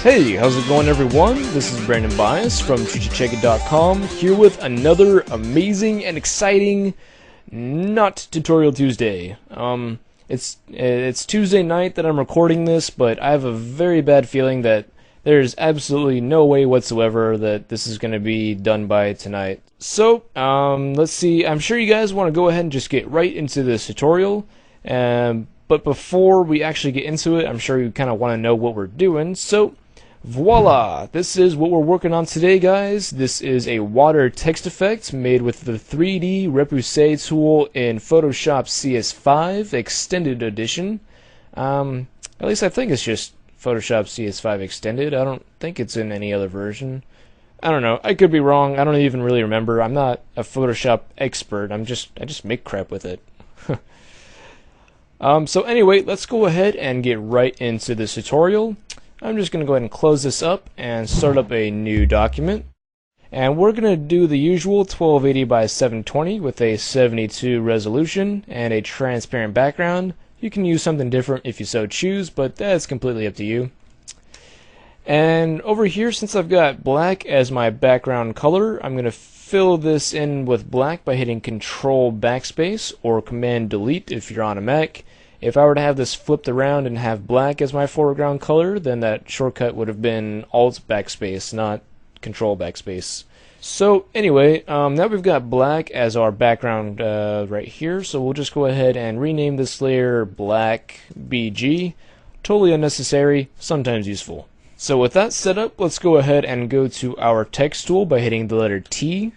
Hey, how's it going everyone? This is Brandon Bias from CheckIt.com here with another amazing and exciting not Tutorial Tuesday. It's Tuesday night that I'm recording this, but I have a very bad feeling that there's absolutely no way whatsoever that this is going to be done by tonight. So, let's see. I'm sure you guys want to go ahead and just get right into this tutorial. But before we actually get into it, I'm sure you kind of want to know what we're doing. So, voila! This is what we're working on today, guys. This is a water text effect made with the 3D Repoussé tool in Photoshop CS5 Extended Edition. At least I think it's just Photoshop CS5 Extended. I don't think it's in any other version. I don't know. I could be wrong. I don't even really remember. I'm not a Photoshop expert. I just make crap with it. So anyway, let's go ahead and get right into this tutorial. I'm just going to go ahead and close this up and start up a new document. And we're going to do the usual 1280 by 720 with a 72 resolution and a transparent background. You can use something different if you so choose, but that's completely up to you. And over here, since I've got black as my background color, I'm going to fill this in with black by hitting Control Backspace or Command Delete if you're on a Mac. If I were to have this flipped around and have black as my foreground color, then that shortcut would have been Alt Backspace, not Control Backspace. So anyway, now we've got black as our background right here, so we'll just go ahead and rename this layer Black BG. Totally unnecessary, sometimes useful. So with that set up, let's go ahead and go to our text tool by hitting the letter T.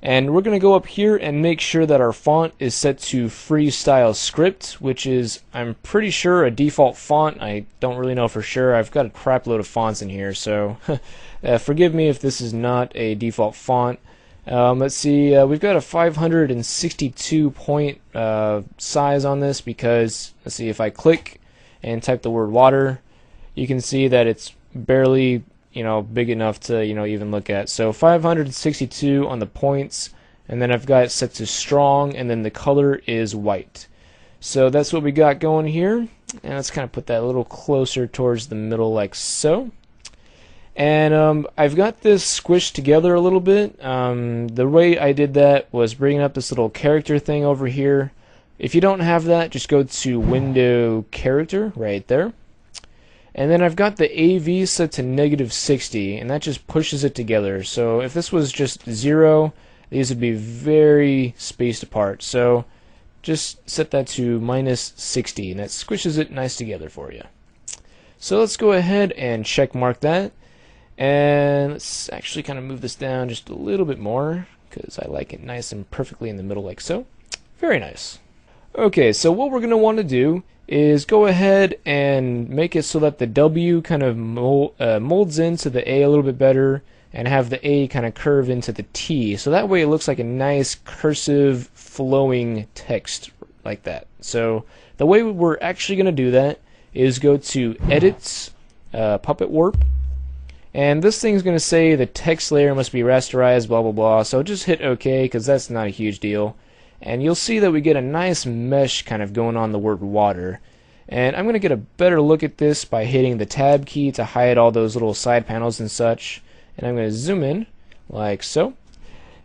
And we're going to go up here and make sure that our font is set to Freestyle Script, which is, I'm pretty sure, a default font. I don't really know for sure. I've got a crap load of fonts in here, so forgive me if this is not a default font. Let's see, we've got a 562 point size on this because, let's see, if I click and type the word water, you can see that it's barely big enough to, even look at. So 562 on the points, and then I've got it set to strong, and then the color is white. So that's what we got going here, and let's kind of put that a little closer towards the middle like so. And I've got this squished together a little bit. The way I did that was bringing up this little character thing over here. If you don't have that, just go to Window Character right there. And then I've got the AV set to -60, and that just pushes it together. So if this was just 0, these would be very spaced apart. So just set that to -60, and that squishes it nice together for you. So let's go ahead and check mark that. And let's actually kind of move this down just a little bit more, because I like it nice and perfectly in the middle like so. Very nice. Okay, so what we're going to want to do is go ahead and make it so that the W kind of molds into the A a little bit better, and have the A kind of curve into the T, so that way it looks like a nice cursive flowing text like that. So the way we're actually going to do that is go to Edit, Puppet Warp, and this thing's going to say the text layer must be rasterized, blah blah blah, so just hit OK because that's not a huge deal. And you'll see that we get a nice mesh kind of going on the word water. And I'm going to get a better look at this by hitting the tab key to hide all those little side panels and such. And I'm going to zoom in like so.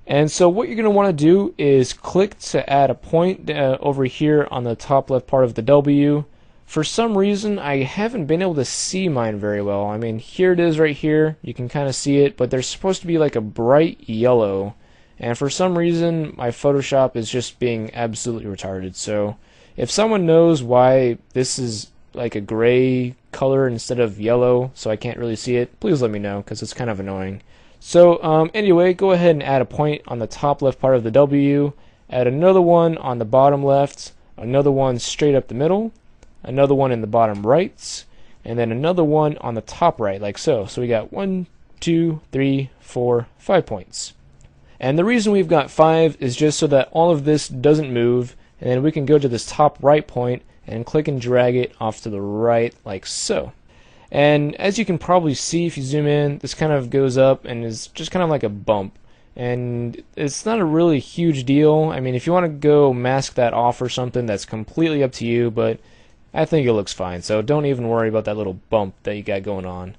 And so what you're going to want to do is click to add a point over here on the top left part of the W. For some reason I haven't been able to see mine very well. I mean, here it is right here. You can kind of see it, but there's supposed to be like a bright yellow. And for some reason, my Photoshop is just being absolutely retarded. So if someone knows why this is like a gray color instead of yellow, so I can't really see it, please let me know, because it's kind of annoying. So anyway, go ahead and add a point on the top left part of the W, add another one on the bottom left, another one straight up the middle, another one in the bottom right, and then another one on the top right, like so. So we got 1, 2, 3, 4, 5 points. And the reason we've got 5 is just so that all of this doesn't move, and then we can go to this top right point and click and drag it off to the right like so. And as you can probably see if you zoom in, this kind of goes up and is just kind of like a bump. And it's not a really huge deal. I mean, if you want to go mask that off or something, that's completely up to you, but I think it looks fine, so don't even worry about that little bump that you got going on.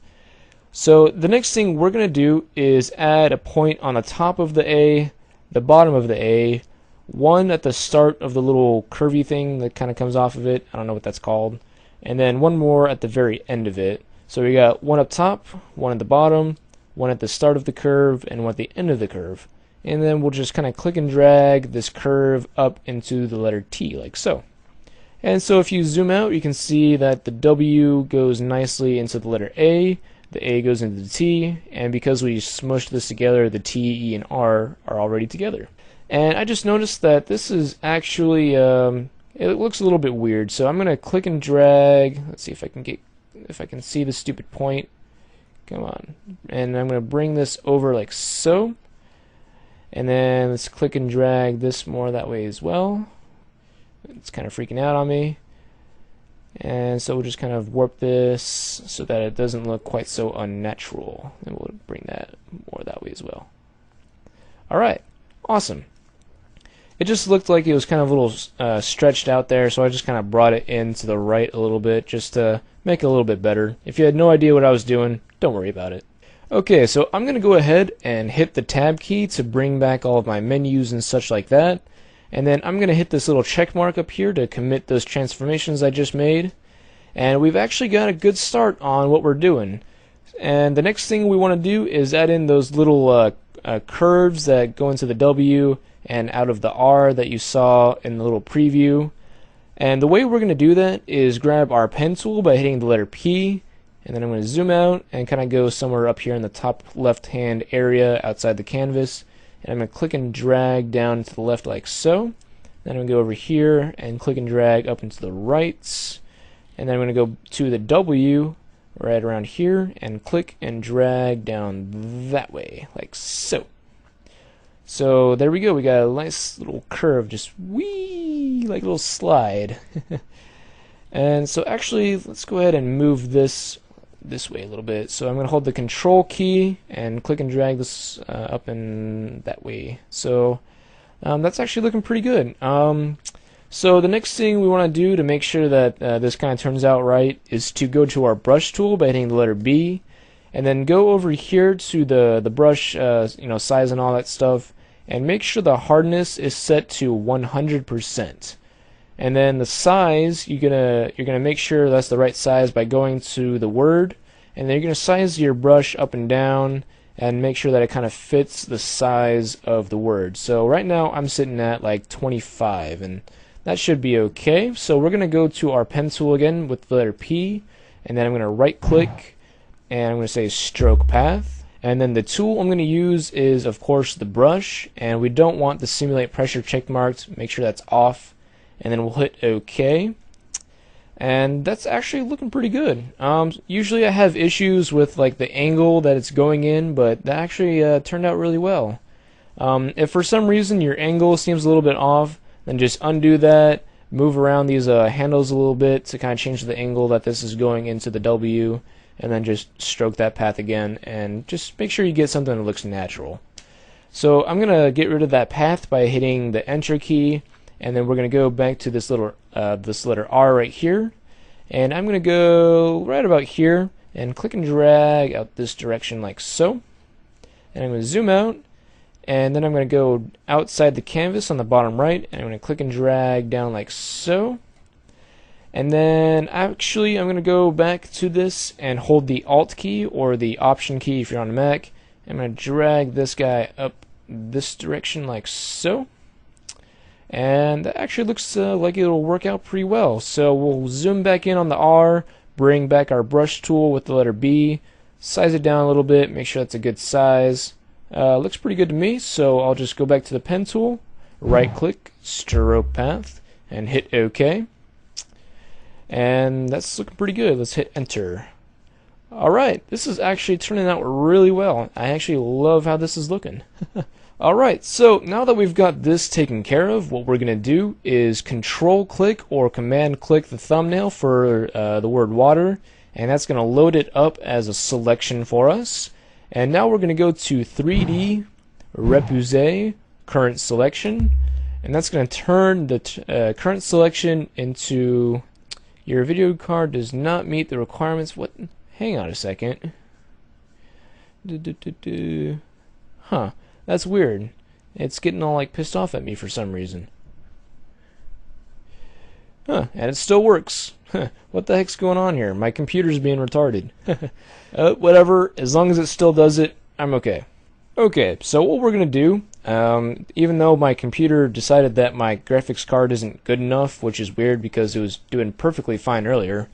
So the next thing we're going to do is add a point on the top of the A, the bottom of the A, one at the start of the little curvy thing that kind of comes off of it. I don't know what that's called. And then one more at the very end of it. So we got one up top, one at the bottom, one at the start of the curve, and one at the end of the curve. And then we'll just kind of click and drag this curve up into the letter T, like so. And so if you zoom out, you can see that the W goes nicely into the letter A, the A goes into the T, and because we smushed this together, the T, E, and R are already together. And I just noticed that this is actually, it looks a little bit weird, so I'm going to click and drag. Let's see if I can see the stupid point. Come on. And I'm going to bring this over like so. And then let's click and drag this more that way as well. It's kind of freaking out on me. And so we'll just kind of warp this so that it doesn't look quite so unnatural. And we'll bring that more that way as well. Alright, awesome. It just looked like it was kind of a little stretched out there, so I just kind of brought it in to the right a little bit just to make it a little bit better. If you had no idea what I was doing, don't worry about it. Okay, so I'm going to go ahead and hit the tab key to bring back all of my menus and such like that. And then I'm going to hit this little check mark up here to commit those transformations I just made. And we've actually got a good start on what we're doing. And the next thing we want to do is add in those little curves that go into the W and out of the R that you saw in the little preview. And the way we're going to do that is grab our pen tool by hitting the letter P, and then I'm going to zoom out and kind of go somewhere up here in the top left hand area outside the canvas, and I'm going to click and drag down to the left like so. Then I'm going to go over here and click and drag up into the right, and then I'm going to go to the W right around here and click and drag down that way like so. So there we go, we got a nice little curve, just wee, like a little slide. And so actually, let's go ahead and move this way a little bit. So I'm going to hold the control key and click and drag this up and that way. So that's actually looking pretty good. So the next thing we want to do to make sure that this kind of turns out right is to go to our brush tool by hitting the letter B, and then go over here to the brush size and all that stuff, and make sure the hardness is set to 100%. And then the size, you're gonna make sure that's the right size by going to the word, and then you're gonna size your brush up and down and make sure that it kind of fits the size of the word. So right now I'm sitting at like 25, and that should be okay. So we're gonna go to our pen tool again with the letter P, and then I'm gonna right click and I'm gonna say stroke path. And then the tool I'm going to use is, of course, the brush, and we don't want the simulate pressure check marked. Make sure that's off, and then we'll hit OK. And that's actually looking pretty good. Usually I have issues with like the angle that it's going in, but that actually turned out really well. If for some reason your angle seems a little bit off, then just undo that, move around these handles a little bit to kind of change the angle that this is going into the W, and then just stroke that path again, and just make sure you get something that looks natural. So I'm going to get rid of that path by hitting the Enter key, and then we're going to go back to this letter R right here, and I'm going to go right about here and click and drag out this direction like so. And I'm going to zoom out, and then I'm going to go outside the canvas on the bottom right, and I'm going to click and drag down like so. And then actually I'm going to go back to this and hold the Alt key or the Option key if you're on a Mac. I'm going to drag this guy up this direction like so. And that actually looks like it'll work out pretty well. So we'll zoom back in on the R, bring back our brush tool with the letter B, size it down a little bit, make sure that's a good size. Looks pretty good to me, so I'll just go back to the pen tool, right click, stroke path, and hit OK. And that's looking pretty good. Let's hit enter. Alright, this is actually turning out really well. I actually love how this is looking. Alright, so now that we've got this taken care of, what we're going to do is control click or command click the thumbnail for the word water, and that's going to load it up as a selection for us. And now we're going to go to 3D, Repouser, current selection, and that's going to turn the current selection into your video card does not meet the requirements. What? Hang on a second. Huh, that's weird. It's getting all like pissed off at me for some reason. Huh, and it still works. Huh, what the heck's going on here? My computer's being retarded. Whatever, as long as it still does it, I'm okay. Okay, so what we're going to do, even though my computer decided that my graphics card isn't good enough, which is weird because it was doing perfectly fine earlier,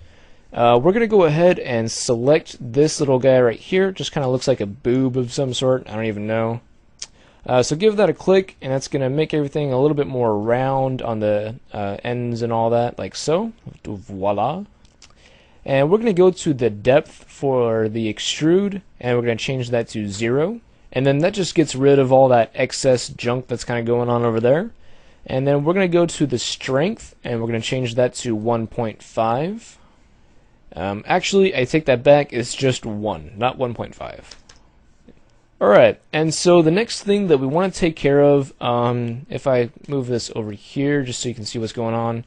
we're going to go ahead and select this little guy right here. Just kind of looks like a boob of some sort. I don't even know. So give that a click, and that's going to make everything a little bit more round on the ends and all that, like so. Voila. And we're going to go to the depth for the extrude, and we're going to change that to 0. And then that just gets rid of all that excess junk that's kind of going on over there. And then we're going to go to the strength, and we're going to change that to 1.5. Actually, I take that back. It's just 1, not 1.5. Alright, and so the next thing that we want to take care of, if I move this over here just so you can see what's going on,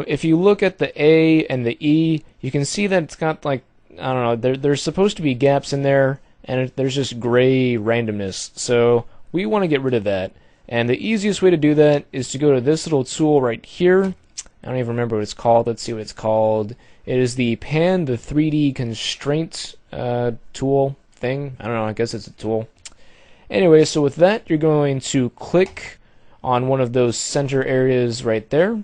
if you look at the A and the E, you can see that it's got like, I don't know, there's supposed to be gaps in there, and there's just gray randomness, so we want to get rid of that. And the easiest way to do that is to go to this little tool right here. I don't even remember what it's called. Let's see what it's called. It is the Pan the 3D Constraint tool thing. I don't know, I guess it's a tool. Anyway, so with that, you're going to click on one of those center areas right there,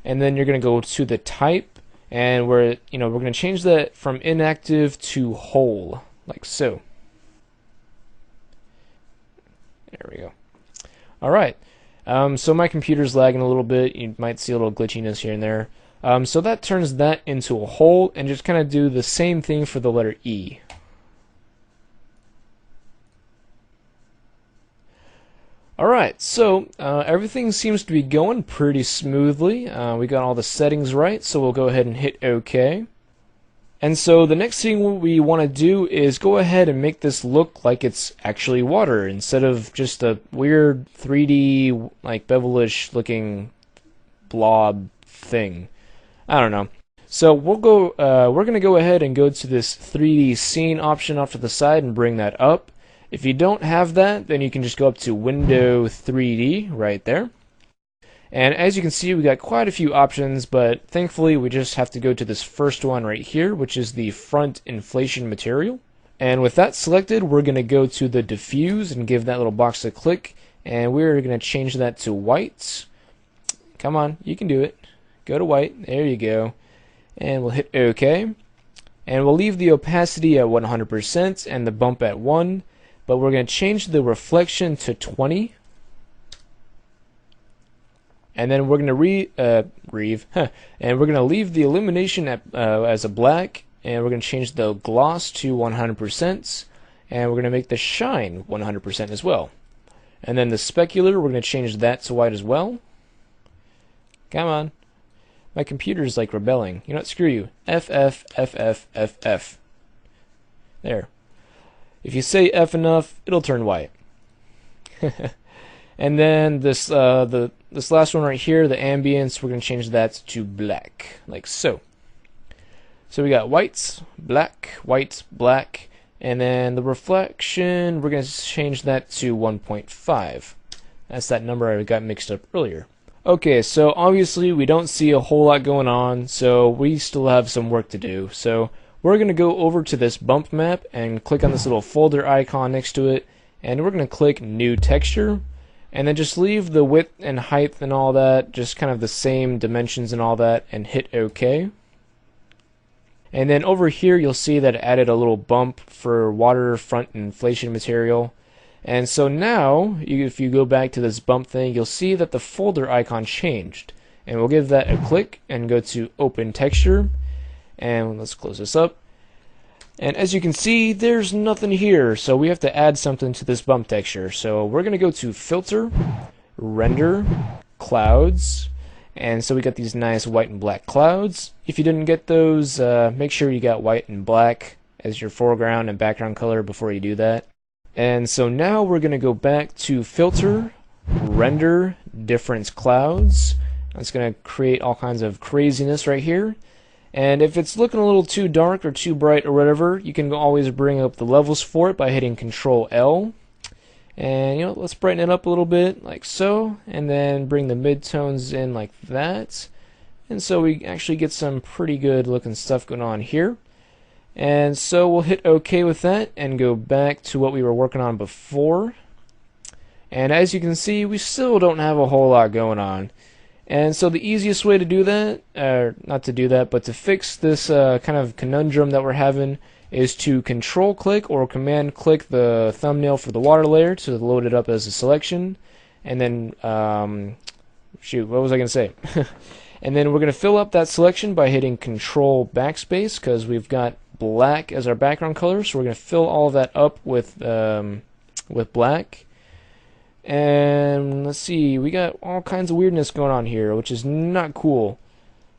and then you're going to go to the type, and we're going to change that from inactive to whole, like so. There we go. Alright, so my computer's lagging a little bit. You might see a little glitchiness here and there. So that turns that into a whole, and just kind of do the same thing for the letter E. Alright, so everything seems to be going pretty smoothly. We got all the settings right, so we'll go ahead and hit OK. And so the next thing we want to do is go ahead and make this look like it's actually water instead of just a weird 3D, like bevelish looking blob thing. I don't know. So we're going to go ahead and go to this 3D scene option off to the side and bring that up. If you don't have that, then you can just go up to Window 3D right there. And as you can see, we got quite a few options, but thankfully we just have to go to this first one right here, which is the front inflation material. And with that selected, we're going to go to the diffuse and give that little box a click, and we're going to change that to white. Come on, you can do it. Go to white. There you go. And we'll hit OK. And we'll leave the opacity at 100% and the bump at 1. But we're going to change the reflection to 20. And then we're going to and we're going to leave the illumination at, as a black, and we're going to change the gloss to 100%, and we're going to make the shine 100% as well. And then the specular, we're going to change that to white as well. Come on. My computer's like rebelling. You know what? Screw you. FF. There. If you say F enough, it'll turn white. And then this this last one right here, the ambience, we're going to change that to black, like so. So we got whites, black, white, black, and then the reflection, we're going to change that to 1.5. That's that number I got mixed up earlier. Okay, so obviously we don't see a whole lot going on, so we still have some work to do. So we're going to go over to this bump map and click on this little folder icon next to it, and we're going to click New Texture, and then just leave the width and height and all that, just kind of the same dimensions and all that, and hit OK. And then over here you'll see that it added a little bump for waterfront inflation material. And so now, if you go back to this bump thing, you'll see that the folder icon changed. And we'll give that a click and go to Open Texture. And let's close this up. And as you can see, there's nothing here, so we have to add something to this bump texture. So we're going to go to Filter, Render, Clouds, and so we got these nice white and black clouds. If you didn't get those, make sure you got white and black as your foreground and background color before you do that. And so now we're going to go back to Filter, Render, Difference Clouds. That's going to create all kinds of craziness right here. And if it's looking a little too dark or too bright or whatever, you can always bring up the levels for it by hitting Control L. And let's brighten it up a little bit like so, and then bring the midtones in like that. And so we actually get some pretty good looking stuff going on here. And so we'll hit OK with that and go back to what we were working on before. And as you can see, we still don't have a whole lot going on. And so the easiest way to do that, not to do that, but to fix this kind of conundrum that we're having is to control click or command click the thumbnail for the water layer to load it up as a selection. And then, shoot, what was I going to say? And then we're going to fill up that selection by hitting Control Backspace because we've got black as our background color. So we're going to fill all of that up with black. And let's see, we got all kinds of weirdness going on here, which is not cool.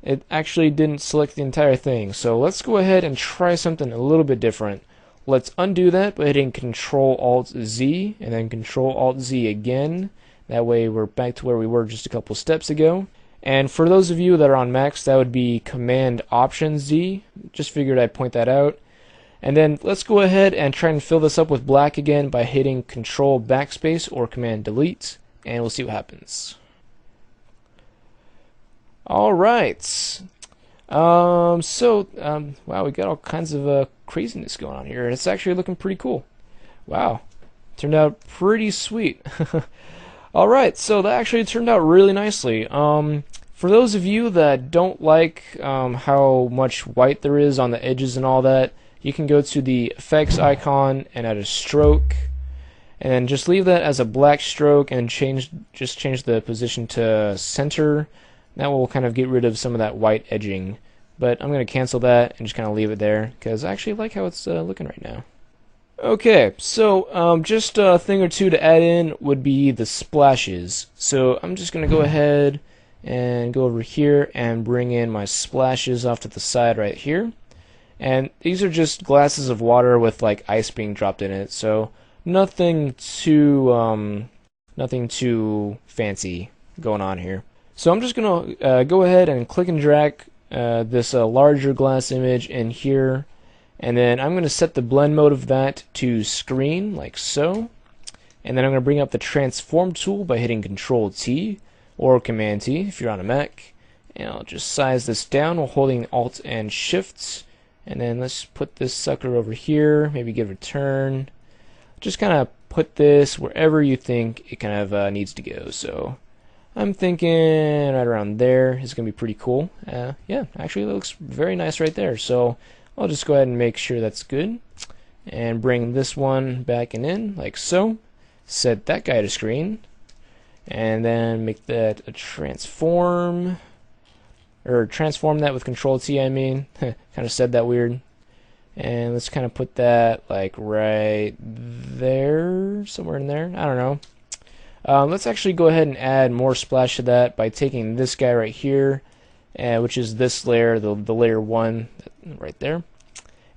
It actually didn't select the entire thing. So let's go ahead and try something a little bit different. Let's undo that by hitting Control Alt Z and then Control Alt Z again. That way we're back to where we were just a couple steps ago. And for those of you that are on Macs, that would be Command Option Z. Just figured I'd point that out. And then let's go ahead and try and fill this up with black again by hitting Control Backspace or Command Delete, and we'll see what happens. Alright. Wow, we got all kinds of craziness going on here. It's actually looking pretty cool. Wow. Turned out pretty sweet. Alright, so that actually turned out really nicely. For those of you that don't like how much white there is on the edges and all that, you can go to the effects icon and add a stroke, and then just leave that as a black stroke and just change the position to center. That will kind of get rid of some of that white edging. But I'm going to cancel that and just kind of leave it there because I actually like how it's looking right now. Okay, so just a thing or two to add in would be the splashes. So I'm just going to go ahead and go over here and bring in my splashes off to the side right here. And these are just glasses of water with like ice being dropped in it, so nothing too fancy going on here. So I'm just gonna go ahead and click and drag this larger glass image in here, and then I'm gonna set the blend mode of that to screen like so, and then I'm gonna bring up the transform tool by hitting Control T or Command T if you're on a Mac, and I'll just size this down while holding Alt and Shift. And then let's put this sucker over here, maybe give it a turn. Just kind of put this wherever you think it kind of needs to go. So I'm thinking right around there is going to be pretty cool. Yeah, actually it looks very nice right there. So I'll just go ahead and make sure that's good. And bring this one back and in like so. Set that guy to screen. And then make that a transform. Or transform that with Control T, I mean. Kind of said that weird. And let's kind of put that like right there, somewhere in there. I don't know. Let's actually go ahead and add more splash to that by taking this guy right here, which is this layer, the layer 1 right there.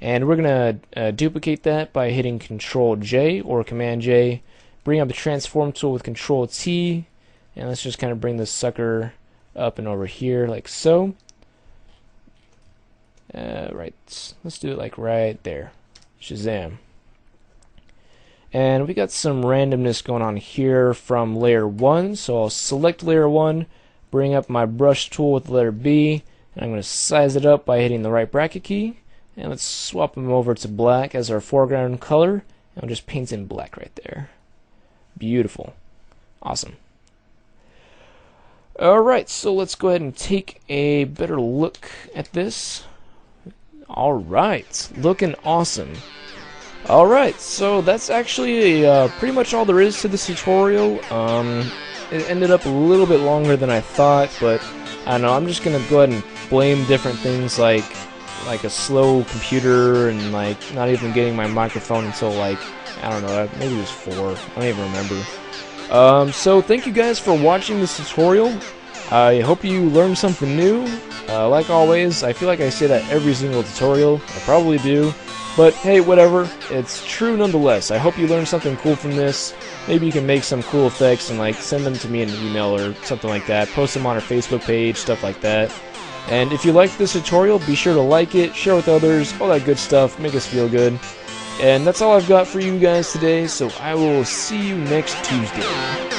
And we're going to duplicate that by hitting Control J or Command J. Bring up the transform tool with Control T. And let's just kind of bring this sucker up and over here like so. Right, let's do it like right there. Shazam. And we got some randomness going on here from layer 1, so I'll select layer 1, bring up my brush tool with letter B, and I'm going to size it up by hitting the right bracket key, and let's swap them over to black as our foreground color, and we'll just paint in black right there. Beautiful. Awesome. Alright, so let's go ahead and take a better look at this. Alright, looking awesome. Alright, so that's actually pretty much all there is to this tutorial. It ended up a little bit longer than I thought, but I don't know, I'm just gonna go ahead and blame different things like a slow computer and like not even getting my microphone until like, I don't know, maybe it was 4, I don't even remember. So thank you guys for watching this tutorial. I hope you learned something new. Like always, I feel like I say that every single tutorial. I probably do. But hey, whatever, it's true nonetheless. I hope you learned something cool from this. Maybe you can make some cool effects and like send them to me in an email or something like that. Post them on our Facebook page, stuff like that. And if you liked this tutorial, be sure to like it, share with others, all that good stuff, make us feel good. And that's all I've got for you guys today, so I will see you next Tuesday.